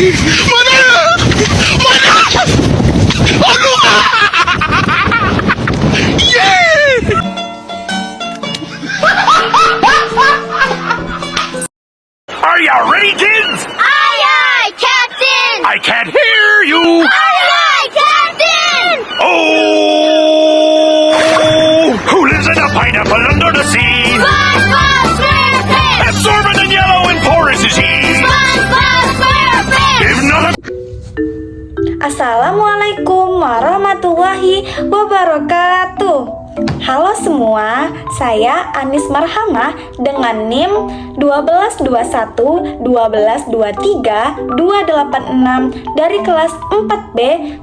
Mana? Mana? Aduh! Yeah! Are you ready, kids? Aye, aye, Captain! I can't hear you. Aye, aye, Captain! Oh! Who lives in a pineapple under the sea? SpongeBob SquarePants! Absorbent and yellow and porous is he. SpongeBob SquarePants! If not a Assalamualaikum warahmatullahi wabarakatuh. Halo semua, saya Anis Marhamah dengan NIM 1221 1223 286 dari kelas 4B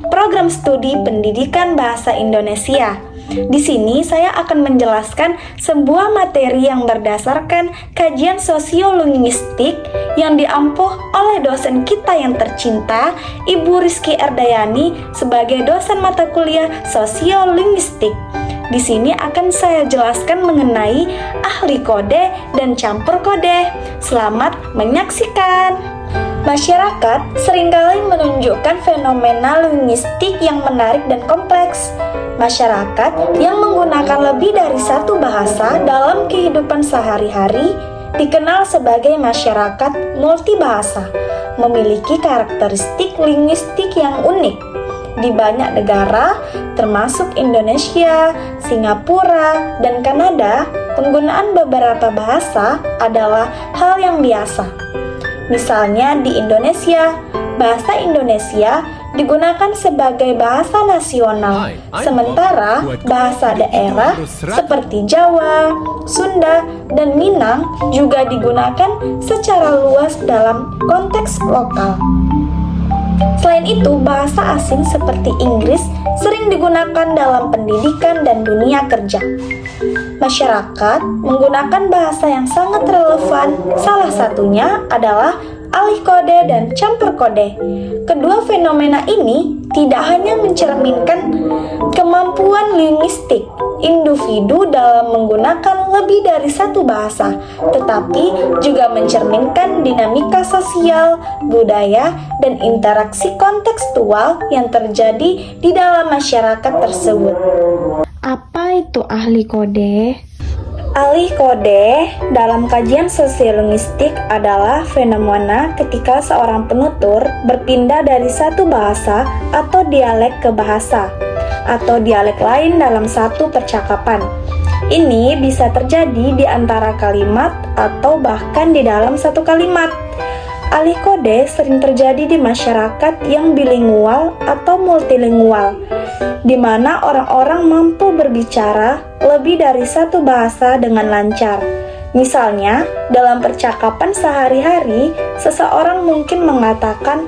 Program Studi Pendidikan Bahasa Indonesia. Di sini saya akan menjelaskan sebuah materi yang berdasarkan kajian sosiolinguistik yang diampuh oleh dosen kita yang tercinta, Ibu Rizky Erdayani sebagai dosen mata kuliah sosiolinguistik. Di sini akan saya jelaskan mengenai ahli kode dan campur kode. Selamat menyaksikan. Masyarakat seringkali menunjukkan fenomena linguistik yang menarik dan kompleks. Masyarakat yang menggunakan lebih dari satu bahasa dalam kehidupan sehari-hari dikenal sebagai masyarakat multibahasa, memiliki karakteristik linguistik yang unik. Di banyak negara, termasuk Indonesia, Singapura, dan Kanada, penggunaan beberapa bahasa adalah hal yang biasa. Misalnya di Indonesia, bahasa Indonesia digunakan sebagai bahasa nasional, sementara bahasa daerah seperti Jawa, Sunda, dan Minang juga digunakan secara luas dalam konteks lokal. Selain itu, bahasa asing seperti Inggris sering digunakan dalam pendidikan dan dunia kerja. Masyarakat menggunakan bahasa yang sangat relevan, salah satunya adalah alih kode dan campur kode. Kedua fenomena ini tidak hanya mencerminkan kemampuan linguistik individu dalam menggunakan lebih dari satu bahasa, tetapi juga mencerminkan dinamika sosial, budaya, dan interaksi kontekstual yang terjadi di dalam masyarakat tersebut. Apa itu ahli kode? Alih kode dalam kajian sosiolinguistik adalah fenomena ketika seorang penutur berpindah dari satu bahasa atau dialek ke bahasa atau dialek lain dalam satu percakapan. Ini bisa terjadi di antara kalimat atau bahkan di dalam satu kalimat. Alih kode sering terjadi di masyarakat yang bilingual atau multilingual, di mana orang-orang mampu berbicara lebih dari satu bahasa dengan lancar. Misalnya, dalam percakapan sehari-hari, seseorang mungkin mengatakan,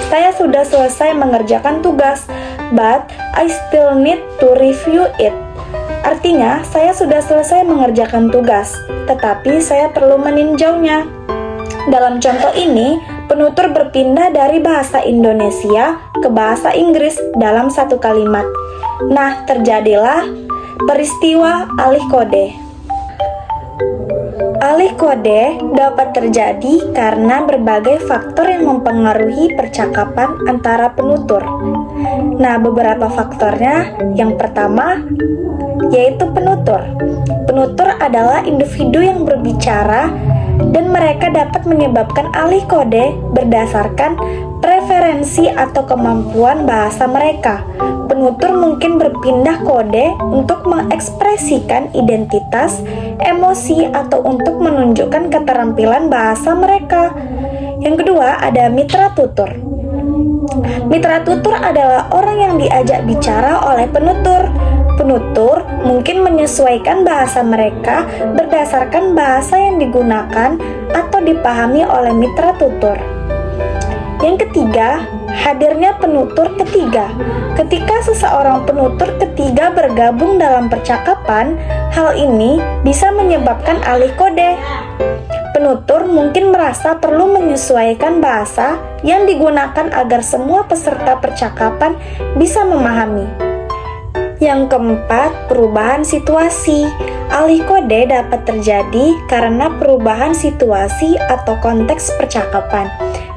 "Saya sudah selesai mengerjakan tugas, but I still need to review it." Artinya, saya sudah selesai mengerjakan tugas, tetapi saya perlu meninjaunya. Dalam contoh ini, penutur berpindah dari bahasa Indonesia ke bahasa Inggris dalam satu kalimat. Nah, terjadilah peristiwa alih kode. Alih kode dapat terjadi karena berbagai faktor yang mempengaruhi percakapan antara penutur. Nah, beberapa faktornya, yang pertama yaitu penutur. Penutur adalah individu yang berbicara dan mereka dapat menyebabkan alih kode berdasarkan preferensi atau kemampuan bahasa mereka. Penutur mungkin berpindah kode untuk mengekspresikan identitas, emosi, atau untuk menunjukkan keterampilan bahasa mereka. Yang kedua, ada mitra tutur. Mitra tutur adalah orang yang diajak bicara oleh penutur. Penutur mungkin menyesuaikan bahasa mereka berdasarkan bahasa yang digunakan atau dipahami oleh mitra tutur. Yang ketiga, hadirnya penutur ketiga. Ketika seseorang penutur ketiga bergabung dalam percakapan, hal ini bisa menyebabkan alih kode. Penutur mungkin merasa perlu menyesuaikan bahasa yang digunakan agar semua peserta percakapan bisa memahami. Yang keempat, perubahan situasi. Alih kode dapat terjadi karena perubahan situasi atau konteks percakapan.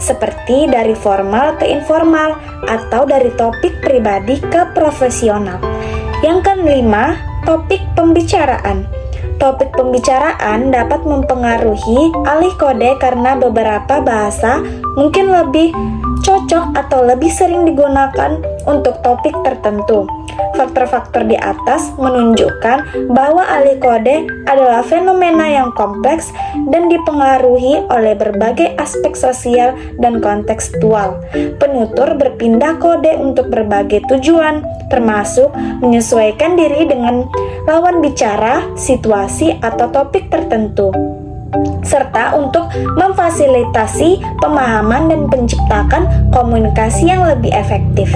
seperti dari formal ke informal atau dari topik pribadi ke profesional. Yang kelima, topik pembicaraan. Topik pembicaraan dapat mempengaruhi alih kode karena beberapa bahasa mungkin lebih cocok atau lebih sering digunakan untuk topik tertentu. Faktor-faktor di atas menunjukkan bahwa alih kode adalah fenomena yang kompleks dan dipengaruhi oleh berbagai aspek sosial dan kontekstual. Penutur berpindah kode untuk berbagai tujuan, termasuk menyesuaikan diri dengan lawan bicara, situasi, atau topik tertentu, serta untuk memfasilitasi pemahaman dan menciptakan komunikasi yang lebih efektif.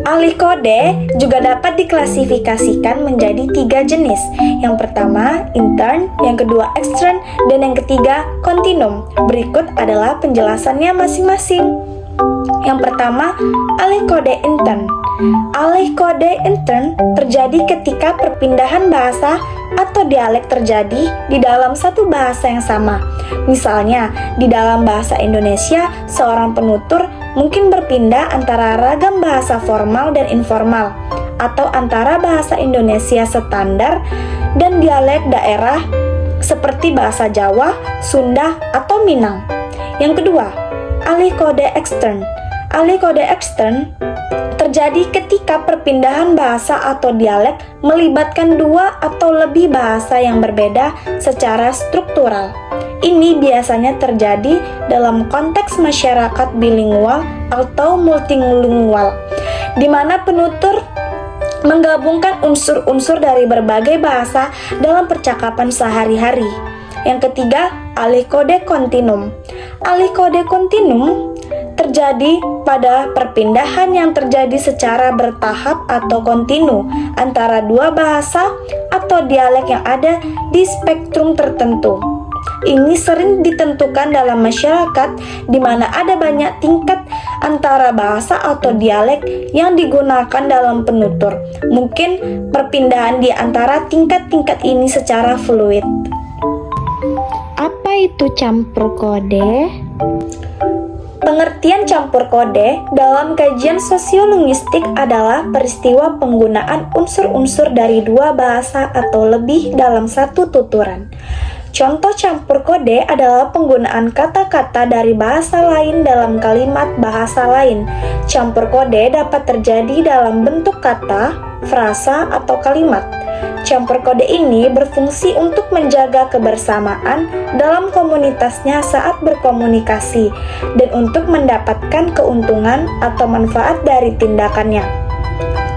Alih kode juga dapat diklasifikasikan menjadi 3 jenis. Yang pertama, intern, yang kedua, extern, dan yang ketiga, continuum. Berikut adalah penjelasannya masing-masing. Yang pertama, alih kode intern. Alih kode intern terjadi ketika perpindahan bahasa atau dialek terjadi di dalam satu bahasa yang sama. Misalnya, di dalam bahasa Indonesia, seorang penutur mungkin berpindah antara ragam bahasa formal dan informal, atau antara bahasa Indonesia standar dan dialek daerah seperti bahasa Jawa, Sunda, atau Minang. Yang kedua, alih kode ekstern. Alih kode ekstern terjadi ketika perpindahan bahasa atau dialek melibatkan 2 atau lebih bahasa yang berbeda secara struktural. Ini biasanya terjadi dalam konteks masyarakat bilingual atau multilingual, di mana penutur menggabungkan unsur-unsur dari berbagai bahasa dalam percakapan sehari-hari. Yang ketiga, alih kode kontinum. Alih kode kontinum terjadi pada perpindahan yang terjadi secara bertahap atau kontinu antara 2 bahasa atau dialek yang ada di spektrum tertentu. Ini sering ditentukan dalam masyarakat di mana ada banyak tingkat antara bahasa atau dialek yang digunakan dalam penutur. Mungkin perpindahan di antara tingkat-tingkat ini secara fluid. Apa itu campur kode? Pengertian campur kode dalam kajian sosiolinguistik adalah peristiwa penggunaan unsur-unsur dari 2 bahasa atau lebih dalam satu tuturan. Contoh campur kode adalah penggunaan kata-kata dari bahasa lain dalam kalimat bahasa lain. Campur kode dapat terjadi dalam bentuk kata, frasa, atau kalimat. Campur kode ini berfungsi untuk menjaga kebersamaan dalam komunitasnya saat berkomunikasi dan untuk mendapatkan keuntungan atau manfaat dari tindakannya.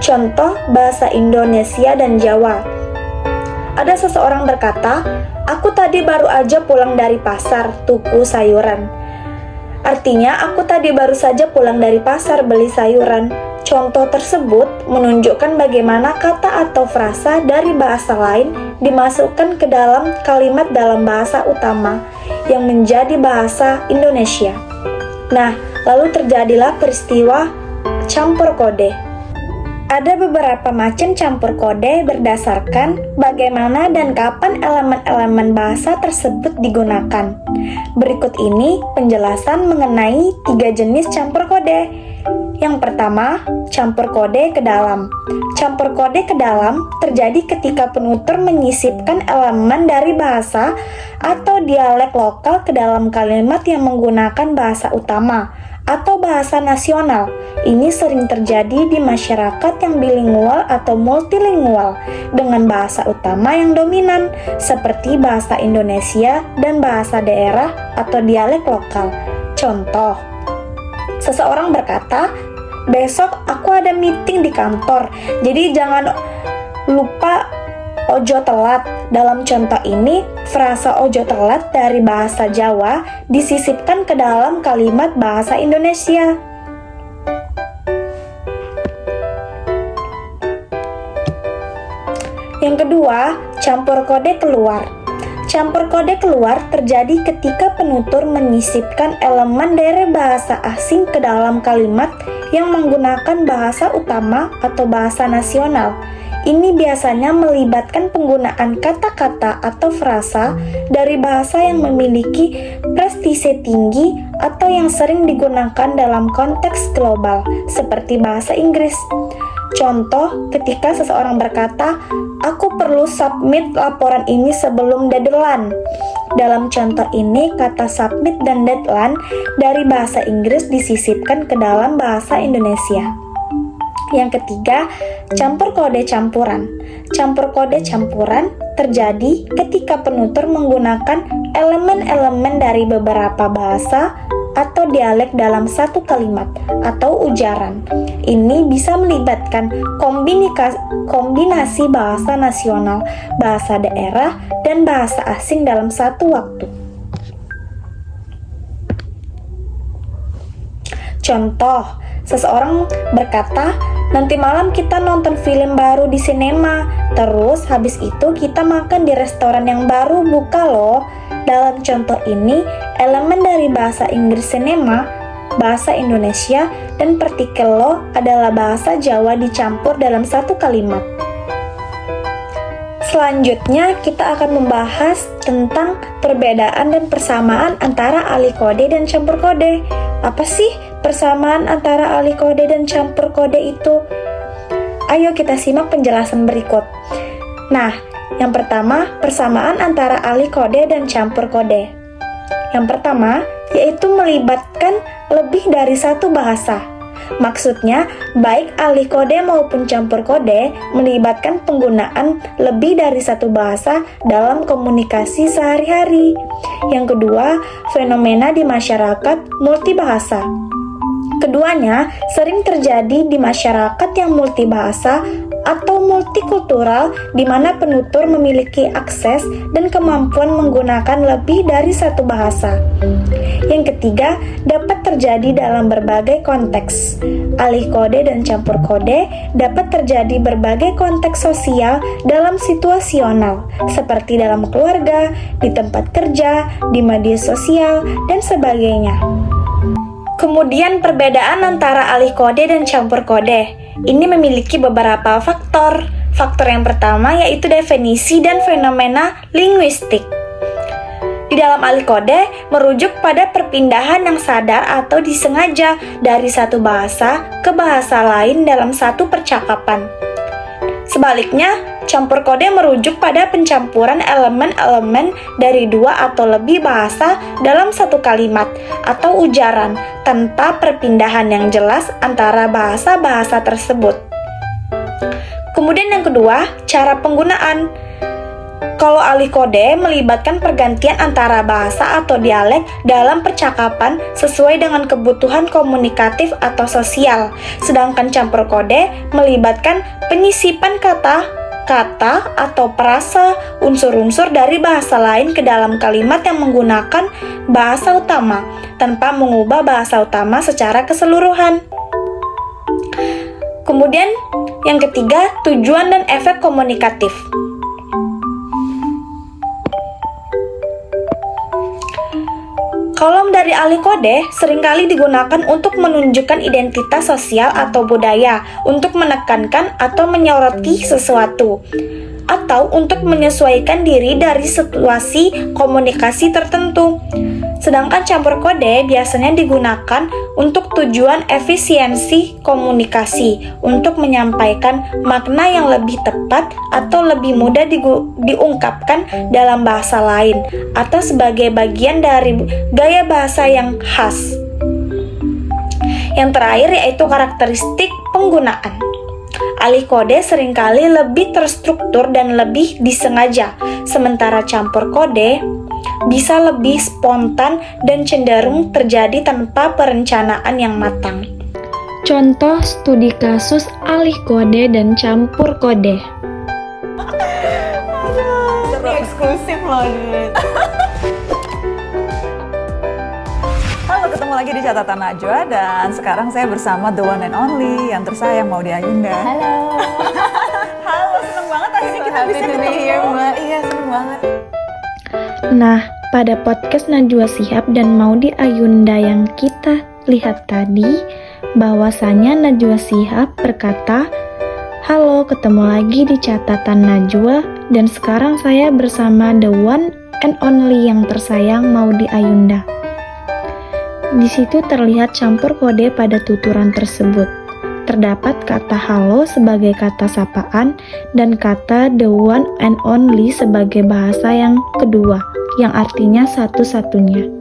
Contoh bahasa Indonesia dan Jawa. Ada seseorang berkata, "Aku tadi baru aja pulang dari pasar, tuku sayuran." Artinya, aku tadi baru saja pulang dari pasar beli sayuran. Contoh tersebut menunjukkan bagaimana kata atau frasa dari bahasa lain dimasukkan ke dalam kalimat dalam bahasa utama yang menjadi bahasa Indonesia. Nah, lalu terjadilah peristiwa campur kode. Ada beberapa macam campur kode berdasarkan bagaimana dan kapan elemen-elemen bahasa tersebut digunakan. Berikut ini penjelasan mengenai 3 jenis campur kode. Yang pertama, campur kode ke dalam. Campur kode ke dalam terjadi ketika penutur menyisipkan elemen dari bahasa atau dialek lokal ke dalam kalimat yang menggunakan bahasa utama atau bahasa nasional. Ini sering terjadi di masyarakat yang bilingual atau multilingual dengan bahasa utama yang dominan seperti bahasa Indonesia dan bahasa daerah atau dialek lokal. Contoh, seseorang berkata, "Besok aku ada meeting di kantor, jadi jangan lupa ojo telat." Dalam contoh ini, frasa ojo telat dari bahasa Jawa disisipkan ke dalam kalimat bahasa Indonesia. Yang kedua, campur kode keluar. Campur kode keluar terjadi ketika penutur menyisipkan elemen dari bahasa asing ke dalam kalimat yang menggunakan bahasa utama atau bahasa nasional. Ini biasanya melibatkan penggunaan kata-kata atau frasa dari bahasa yang memiliki prestise tinggi atau yang sering digunakan dalam konteks global, seperti bahasa Inggris. Contoh, ketika seseorang berkata, "Aku perlu submit laporan ini sebelum deadline." Dalam contoh ini, kata submit dan deadline dari bahasa Inggris disisipkan ke dalam bahasa Indonesia. Yang ketiga, campur kode campuran. Campur kode campuran terjadi ketika penutur menggunakan elemen-elemen dari beberapa bahasa atau dialek dalam satu kalimat atau ujaran. Ini bisa melibatkan kombinasi bahasa nasional, bahasa daerah, dan bahasa asing dalam satu waktu. Contoh, seseorang berkata, "Nanti malam kita nonton film baru di sinema, terus habis itu kita makan di restoran yang baru buka loh." Dalam contoh ini, elemen dari bahasa Inggris sinema, bahasa Indonesia, dan partikel lo adalah bahasa Jawa dicampur dalam satu kalimat. Selanjutnya, kita akan membahas tentang perbedaan dan persamaan antara alih kode dan campur kode. Apa sih persamaan antara alih kode dan campur kode itu? Ayo kita simak penjelasan berikut. Nah, yang pertama, persamaan antara alih kode dan campur kode. Yang pertama, yaitu melibatkan lebih dari satu bahasa. Maksudnya, baik alih kode maupun campur kode melibatkan penggunaan lebih dari satu bahasa dalam komunikasi sehari-hari. Yang kedua, fenomena di masyarakat multibahasa. Keduanya sering terjadi di masyarakat yang multibahasa atau multikultural, di mana penutur memiliki akses dan kemampuan menggunakan lebih dari satu bahasa. Yang ketiga, dapat terjadi dalam berbagai konteks. Alih kode dan campur kode dapat terjadi berbagai konteks sosial dalam situasional, seperti dalam keluarga, di tempat kerja, di media sosial, dan sebagainya. Kemudian perbedaan antara alih kode dan campur kode ini memiliki beberapa faktor. Faktor yang pertama yaitu definisi dan fenomena linguistik. Di dalam alih kode merujuk pada perpindahan yang sadar atau disengaja dari satu bahasa ke bahasa lain dalam satu percakapan. Sebaliknya, campur kode merujuk pada pencampuran elemen-elemen dari dua atau lebih bahasa dalam satu kalimat atau ujaran tanpa perpindahan yang jelas antara bahasa-bahasa tersebut. Kemudian yang kedua, cara penggunaan. Kalau alih kode melibatkan pergantian antara bahasa atau dialek dalam percakapan sesuai dengan kebutuhan komunikatif atau sosial, sedangkan campur kode melibatkan penyisipan kata atau perasa unsur-unsur dari bahasa lain ke dalam kalimat yang menggunakan bahasa utama tanpa mengubah bahasa utama secara keseluruhan. Kemudian yang ketiga, tujuan dan efek komunikatif. Kolom dari alih kode seringkali digunakan untuk menunjukkan identitas sosial atau budaya, untuk menekankan atau menyoroti sesuatu, atau untuk menyesuaikan diri dari situasi komunikasi tertentu. Sedangkan campur kode biasanya digunakan untuk tujuan efisiensi komunikasi, untuk menyampaikan makna yang lebih tepat atau lebih mudah diungkapkan dalam bahasa lain, atau sebagai bagian dari gaya bahasa yang khas. Yang terakhir yaitu karakteristik penggunaan. Alih kode seringkali lebih terstruktur dan lebih disengaja, sementara campur kode bisa lebih spontan dan cenderung terjadi tanpa perencanaan yang matang. Contoh studi kasus alih kode dan campur kode. Ini eksklusif loh, Dit. Halo, ketemu lagi di Catatan Najwa, dan sekarang saya bersama the one and only yang tersayang Maudy Ayunda. Halo. Halo, seneng banget akhirnya kita bisa ketemu. Mbak. Iya, seneng banget. Nah, pada podcast Najwa Shihab dan Maudy Ayunda yang kita lihat tadi, bahwasanya Najwa Shihab berkata Halo, ketemu lagi di catatan Najwa dan sekarang saya bersama the one and only yang tersayang Maudy Ayunda. Di situ terlihat campur kode pada tuturan tersebut. Terdapat kata halo sebagai kata sapaan dan kata the one and only sebagai bahasa yang kedua, yang artinya satu-satunya.